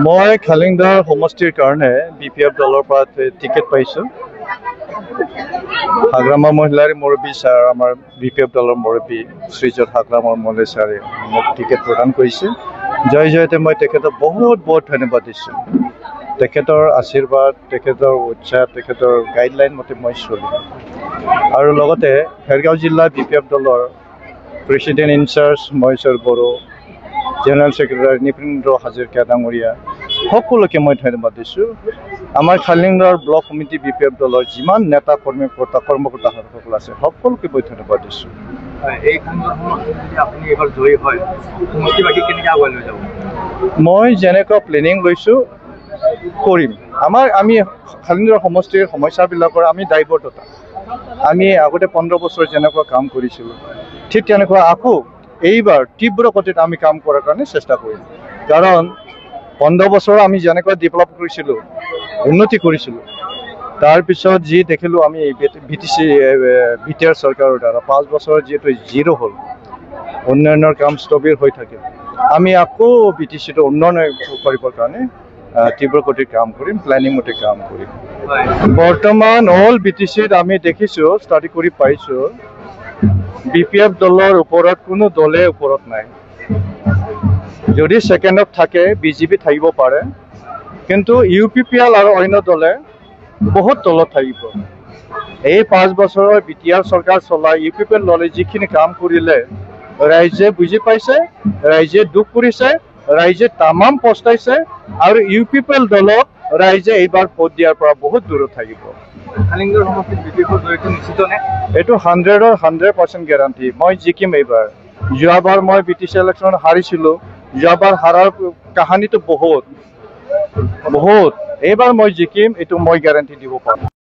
মই খালিংদাৰ সমষ্টিৰ কাৰণে বিপিএফ দলৰ পৰা টিকেট পাইছোঁ। হাগ্ৰামৰ মহিলাৰ মুৰব্বী ছাৰ আমাৰ বিপিএফ দলৰ মুৰব্বী শ্ৰীযুত হাগ্ৰামৰ মহিলা ছাৰে মোক টিকেট প্ৰদান কৰিছে। জয়তে মই তেখেতক বহুত বহুত ধন্যবাদ দিছোঁ। তেখেতৰ আশীৰ্বাদ, তেখেতৰ উৎসাহ, তেখেতৰ গাইডলাইন মতে মই চলিম। আৰু লগতে খেৰগাঁও জিলা বিপিএফ দলৰ president incharge Maheswar Boro, general secretary Nripendra Hazarika ডাঙৰীয়া সকলোকে মই ধন্যবাদ দিছোঁ। আমাৰ খালিংদাৰ ব্লক সমিতি বিপিএফ দলৰ যিমান নেতা কৰ্মকৰ্তাসকল আছে সকলোকে মই ধন্যবাদ দিছোঁ। মই যেনেকুৱা প্লেনিং লৈছোঁ কৰিম। আমি খালিংদাৰ সমষ্টিৰ সমস্যাবিলাকৰ আমি দায়বদ্ধতা। আমি আগতে 15 বছৰ যেনেকুৱা কাম কৰিছিলোঁ ঠিক তেনেকুৱা আকৌ এইবাৰ তীব্ৰ গতিত আমি কাম কৰাৰ কাৰণে চেষ্টা কৰিম। কাৰণ 15 বছৰ আমি যেনেকুৱা ডেভেলপ কৰিছিলোঁ, উন্নতি কৰিছিলোঁ, তাৰপিছত যি দেখিলোঁ আমি বিটিআৰ চৰকাৰৰ দ্বাৰা 5 বছৰ যিহেতু জিৰ' হ'ল, উন্নয়নৰ কাম স্থবিৰ হৈ থাকে। আমি আকৌ বিটিচিটো উন্নয়ন কৰিবৰ কাৰণে তীব্ৰ গতিত কাম কৰিম, প্লেনিং মতে কাম কৰিম। বৰ্তমান অল বিটিচিত আমি দেখিছোঁ, ষ্টাডি কৰি পাইছোঁ, বিপিএফ দলৰ ওপৰত কোনো দলে ওপৰত নাই। যদি ছেকেণ্ডত থাকে বিজেপি থাকিব পাৰে, কিন্তু UPPL আৰু অন্য দলে বহুত তলত থাকিব। এই 5 বছৰৰ বিটিআৰ চৰকাৰ চলাই UPPL দলে যিখিনি কাম কৰিলে ৰাইজে বুজি পাইছে, ৰাইজে দুখ কৰিছে, ৰাইজে তামাম পস্তাইছে আৰু UPPL দলক ৰাইজে এইবাৰ ভোট দিয়াৰ পৰা বহুত দূৰত থাকিব। এইটো 100% গেৰাণ্টি। মই জিকিম এইবাৰ। যোৱাবাৰ মই বিটিচি ইলেকশ্যনত হাৰিছিলোঁ। যোৱাবাৰ হাৰাৰ কাহানীটো বহুত। এইবাৰ মই জিকিম, এইটো মই গেৰাণ্টি দিব পাৰোঁ।